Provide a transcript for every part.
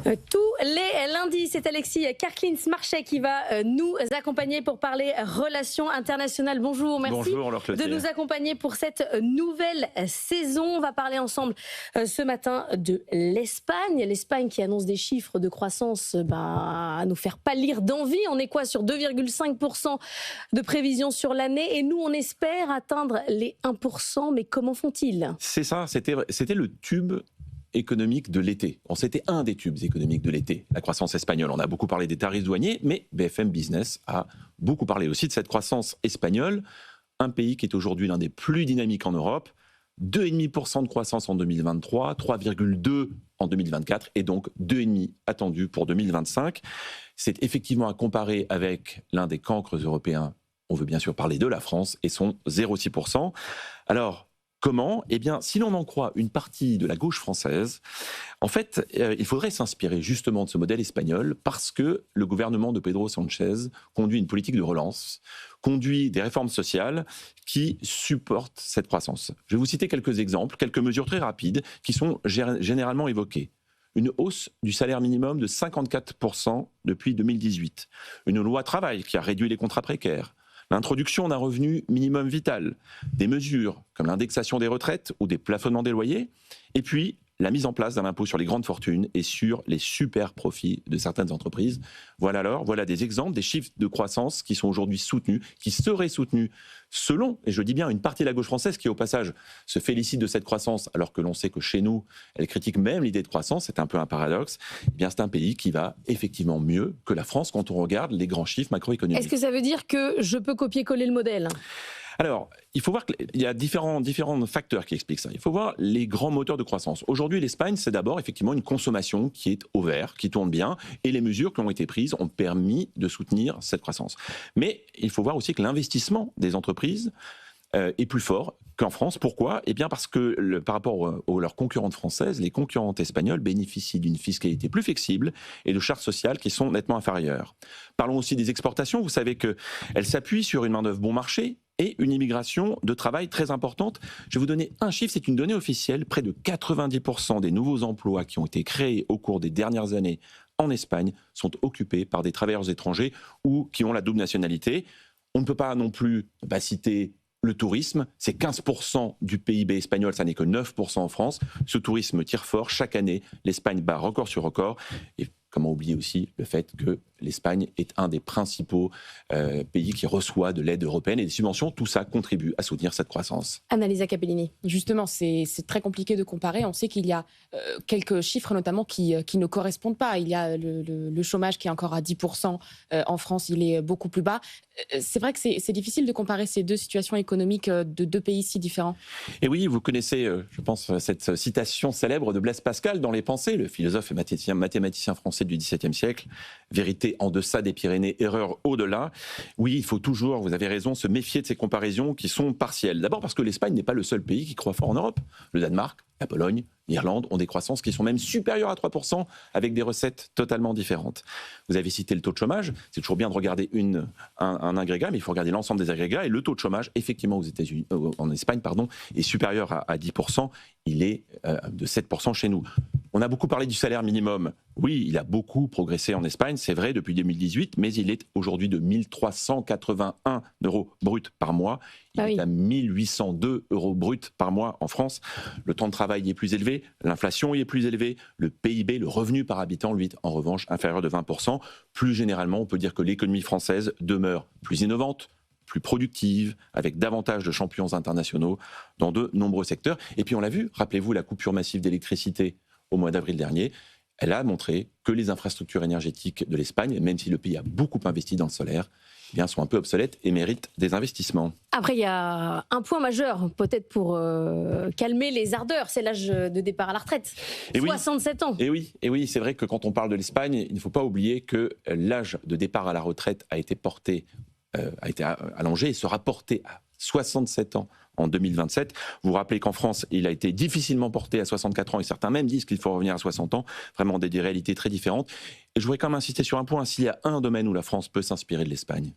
Tous les lundis, c'est Alexis Karklins-Marchais qui va nous accompagner pour parler relations internationales. Bonjour, merci de nous accompagner pour cette nouvelle saison. On va parler ensemble ce matin de l'Espagne. L'Espagne qui annonce des chiffres de croissance à nous faire pâlir d'envie. On est quoi sur 2,5% de prévision sur l'année et nous on espère atteindre les 1%. Mais comment font-ils ? C'est ça, c'était le tube économique de l'été. C'était un des tubes économiques de l'été, la croissance espagnole. On a beaucoup parlé des tarifs douaniers, mais BFM Business a beaucoup parlé aussi de cette croissance espagnole, un pays qui est aujourd'hui l'un des plus dynamiques en Europe, 2,5% de croissance en 2023, 3,2% en 2024 et donc 2,5% attendu pour 2025. C'est effectivement à comparer avec l'un des cancres européens. On veut bien sûr parler de la France et son 0,6%. Alors, comment ? Eh bien, si l'on en croit une partie de la gauche française, en fait, il faudrait s'inspirer justement de ce modèle espagnol parce que le gouvernement de Pedro Sánchez conduit une politique de relance, conduit des réformes sociales qui supportent cette croissance. Je vais vous citer quelques exemples, quelques mesures très rapides qui sont généralement évoquées. Une hausse du salaire minimum de 54% depuis 2018. Une loi travail qui a réduit les contrats précaires. L'introduction d'un revenu minimum vital, des mesures comme l'indexation des retraites ou des plafonnements des loyers, et puis la mise en place d'un impôt sur les grandes fortunes et sur les super profits de certaines entreprises. Voilà des exemples, des chiffres de croissance qui sont aujourd'hui soutenus, qui seraient soutenus selon, et je dis bien une partie de la gauche française qui au passage se félicite de cette croissance alors que l'on sait que chez nous, elle critique même l'idée de croissance, c'est un peu un paradoxe. Eh bien c'est un pays qui va effectivement mieux que la France quand on regarde les grands chiffres macroéconomiques. Est-ce que ça veut dire que je peux copier-coller le modèle ? Alors, il faut voir qu'il y a différents facteurs qui expliquent ça. Il faut voir les grands moteurs de croissance. Aujourd'hui, l'Espagne, c'est d'abord effectivement une consommation qui est au vert, qui tourne bien, et les mesures qui ont été prises ont permis de soutenir cette croissance. Mais il faut voir aussi que l'investissement des entreprises est plus fort qu'en France. Pourquoi ? Eh bien parce que par rapport aux leurs concurrentes françaises, les concurrentes espagnoles bénéficient d'une fiscalité plus flexible et de charges sociales qui sont nettement inférieures. Parlons aussi des exportations. Vous savez qu'elles s'appuient sur une main-d'œuvre bon marché et une immigration de travail très importante. Je vais vous donner un chiffre, c'est une donnée officielle. Près de 90% des nouveaux emplois qui ont été créés au cours des dernières années en Espagne sont occupés par des travailleurs étrangers ou qui ont la double nationalité. On ne peut pas non plus citer le tourisme, c'est 15% du PIB espagnol, ça n'est que 9% en France. Ce tourisme tire fort. Chaque année, l'Espagne bat record sur record. Et comment oublier aussi le fait que l'Espagne est un des principaux pays qui reçoit de l'aide européenne et des subventions. Tout ça contribue à soutenir cette croissance. Annalisa Capellini. Justement, c'est très compliqué de comparer. On sait qu'il y a quelques chiffres notamment qui ne correspondent pas. Il y a le chômage qui est encore à 10%. En France, il est beaucoup plus bas. C'est vrai que c'est difficile de comparer ces deux situations économiques de deux pays si différents. Et oui, vous connaissez, je pense, cette citation célèbre de Blaise Pascal dans Les Pensées, le philosophe et mathématicien français du XVIIe siècle. Vérité en deçà des Pyrénées, erreur au-delà. Oui, il faut toujours, vous avez raison, se méfier de ces comparaisons qui sont partielles. D'abord parce que l'Espagne n'est pas le seul pays qui croît fort en Europe. Le Danemark, la Pologne, l'Irlande ont des croissances qui sont même supérieures à 3% avec des recettes totalement différentes. Vous avez cité le taux de chômage. C'est toujours bien de regarder un agrégat, mais il faut regarder l'ensemble des agrégats. Et le taux de chômage, effectivement, en Espagne, est supérieur à 10%. Il est de 7% chez nous. On a beaucoup parlé du salaire minimum. Oui, il a beaucoup progressé en Espagne, c'est vrai, depuis 2018, mais il est aujourd'hui de 1 381 € bruts par mois. Il est à 1 802 € bruts par mois en France. Le temps de travail y est plus élevé, l'inflation y est plus élevée, le PIB, le revenu par habitant, lui, en revanche, inférieur de 20%. Plus généralement, on peut dire que l'économie française demeure plus innovante, plus productive, avec davantage de champions internationaux dans de nombreux secteurs. Et puis on l'a vu, rappelez-vous la coupure massive d'électricité au mois d'avril dernier, elle a montré que les infrastructures énergétiques de l'Espagne, même si le pays a beaucoup investi dans le solaire, eh bien, sont un peu obsolètes et méritent des investissements. Après, il y a un point majeur, peut-être pour calmer les ardeurs, c'est l'âge de départ à la retraite. Et 67 ans. Et oui, c'est vrai que quand on parle de l'Espagne, il ne faut pas oublier que l'âge de départ à la retraite a été allongé et sera porté à 67 ans en 2027. Vous vous rappelez qu'en France, il a été difficilement porté à 64 ans et certains même disent qu'il faut revenir à 60 ans, vraiment des réalités très différentes. Et je voudrais quand même insister sur un point, s'il y a un domaine où la France peut s'inspirer de l'Espagne,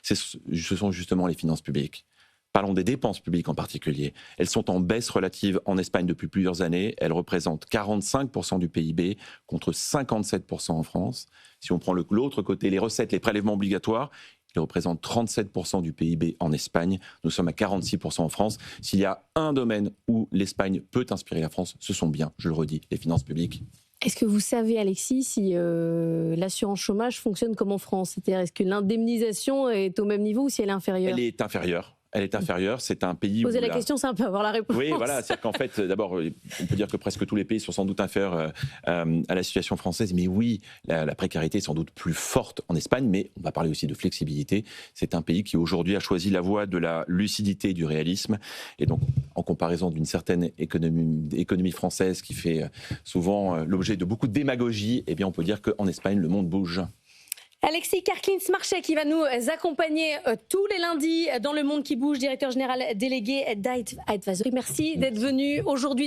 ce sont justement les finances publiques. Parlons des dépenses publiques en particulier. Elles sont en baisse relative en Espagne depuis plusieurs années. Elles représentent 45% du PIB contre 57% en France. Si on prend l'autre côté, les recettes, les prélèvements obligatoires, ils représentent 37% du PIB en Espagne. Nous sommes à 46% en France. S'il y a un domaine où l'Espagne peut inspirer la France, ce sont bien, je le redis, les finances publiques. Est-ce que vous savez, Alexis, si l'assurance chômage fonctionne comme en France ? C'est-à-dire, est-ce que l'indemnisation est au même niveau ou si elle est inférieure ? Elle est inférieure. Elle est inférieure, c'est un pays Poser la question, c'est un peu avoir la réponse. Oui, voilà, c'est-à-dire qu'en fait, d'abord, on peut dire que presque tous les pays sont sans doute inférieurs à la situation française, mais oui, la précarité est sans doute plus forte en Espagne, mais on va parler aussi de flexibilité. C'est un pays qui aujourd'hui a choisi la voie de la lucidité et du réalisme, et donc en comparaison d'une certaine économie française qui fait souvent l'objet de beaucoup de démagogie, eh bien on peut dire qu'en Espagne, le monde bouge. Alexis Karklins-Marchais qui va nous accompagner tous les lundis dans Le Monde qui bouge, directeur général délégué d'Advisory. Merci d'être venu aujourd'hui.